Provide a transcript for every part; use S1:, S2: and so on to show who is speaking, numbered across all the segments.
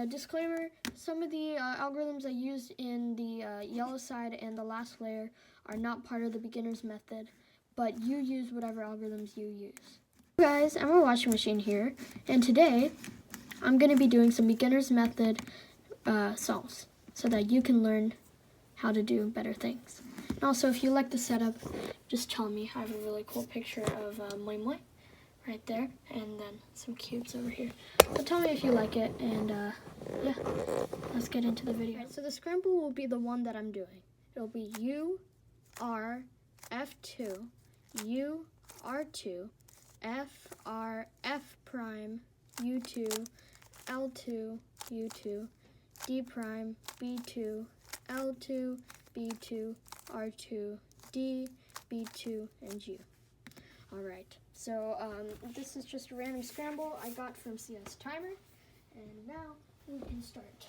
S1: disclaimer, some of the algorithms I used in the yellow side and the last layer are not part of the beginner's method, but you use whatever algorithms you use. Hey guys, I'm a washing machine here, and today I'm going to be doing some beginner's method solves so that you can learn how to do better things. And also, if you like the setup, just tell me. I have a really cool picture of Moi Moi right there, and then some cubes over here. So tell me if you like it, and yeah, let's get into the video. Right, so the scramble will be the one that I'm doing. It'll be U, R, F2, U, R2, F, R, F prime, U2, L2, U2, D prime, B2, L2, B2, R2, D, B2, and U. Alright, so this is just a random scramble I got from CS Timer, and now we can start.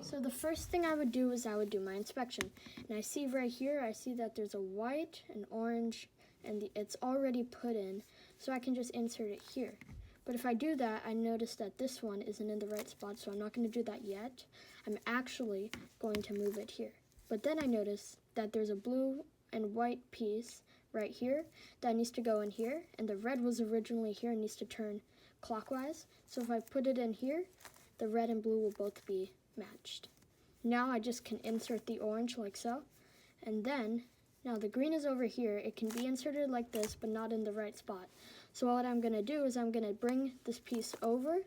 S1: So the first thing I would do is I would do my inspection. And I see right here, I see that there's a white, an orange, and it's already put in, so I can just insert it here. But if I do that, I notice that this one isn't in the right spot, so I'm not going to do that yet. I'm actually going to move it here. But then I notice that there's a blue and white piece right here that needs to go in here, and the red was originally here and needs to turn clockwise. So if I put it in here, the red and blue will both be matched. Now I just can insert the orange like so, and then now the green is over here. It can be inserted like this, but not in the right spot. So what I'm going to do is I'm going to bring this piece over,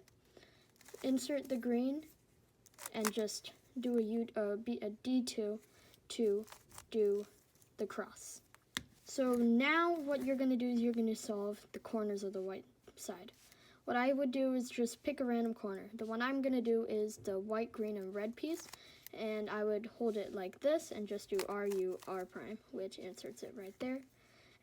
S1: insert the green, and just do a D2 to do the cross. So now what you're going to do is you're going to solve the corners of the white side. What I would do is just pick a random corner. The one I'm going to do is the white, green, and red piece, and I would hold it like this and just do RU, R prime, which inserts it right there.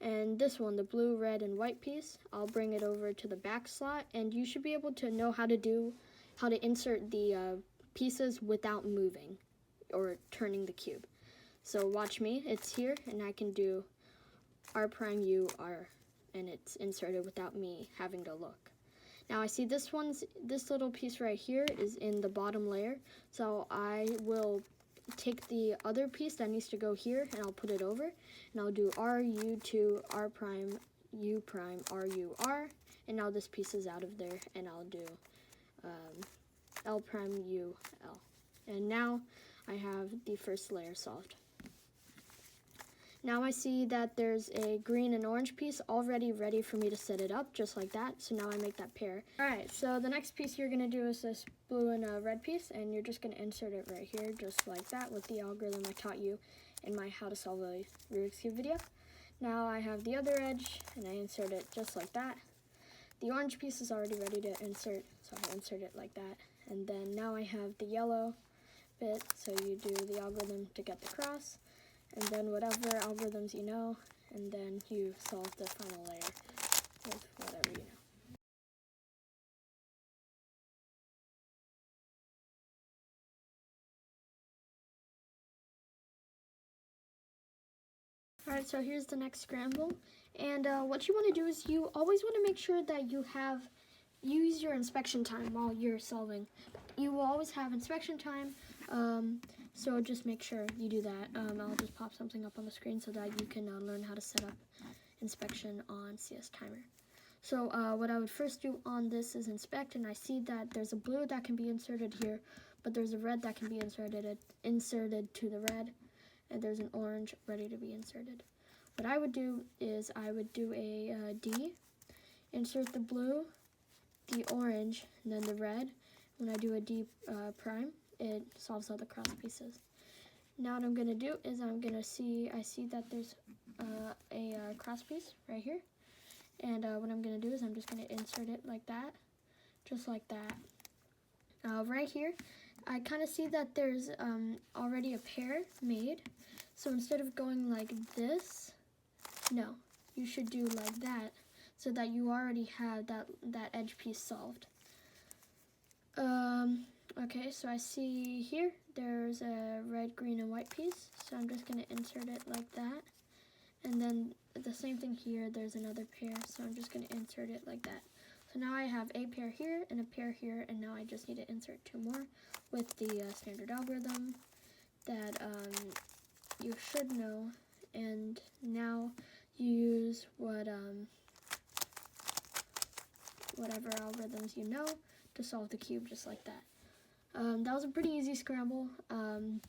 S1: And this one, the blue, red, and white piece, I'll bring it over to the back slot, and you should be able to know how to insert the pieces without moving or turning the cube. So watch me, it's here, and I can do R prime, U, R, and it's inserted without me having to look. Now I see this little piece right here is in the bottom layer, so I will take the other piece that needs to go here and I'll put it over, and I'll do R, U2, R prime, U prime, R, U, R, and now this piece is out of there, and I'll do L prime, U, L. And now I have the first layer solved. Now I see that there's a green and orange piece already ready for me to set it up, just like that. So now I make that pair. Alright, so the next piece you're going to do is this blue and red piece, and you're just going to insert it right here, just like that, with the algorithm I taught you in my How to Solve a Rubik's Cube video. Now I have the other edge, and I insert it just like that. The orange piece is already ready to insert, so I insert it like that. And then now I have the yellow bit, so you do the algorithm to get the cross, and then whatever algorithms you know, and then you solve the final layer with whatever you know. Alright, so here's the next scramble, and what you want to do is you always want to make sure that you use your inspection time while you're solving. You will always have inspection time, so just make sure you do that. I'll just pop something up on the screen so that you can learn how to set up inspection on CS Timer. So what I would first do on this is inspect, and I see that there's a blue that can be inserted here, but there's a red that can be inserted to the red, and there's an orange ready to be inserted. What I would do is I would do a D, insert the blue, the orange, and then the red. When I do a D prime, it solves all the cross pieces. Now what I'm going to do is I see that there's a cross piece right here, and what I'm going to do is I'm just going to insert it like that, just like that. Right here, I kind of see that there's already a pair made, so instead of going like this, no, you should do like that, so that you already have that edge piece solved. Okay, so I see here there's a red, green, and white piece, so I'm just going to insert it like that. And then the same thing here, there's another pair, so I'm just going to insert it like that. So now I have a pair here and a pair here, and now I just need to insert 2 more with the standard algorithm that you should know. And now you use whatever algorithms you know to solve the cube just like that. That was a pretty easy scramble,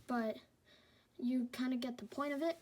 S1: but you kind of get the point of it.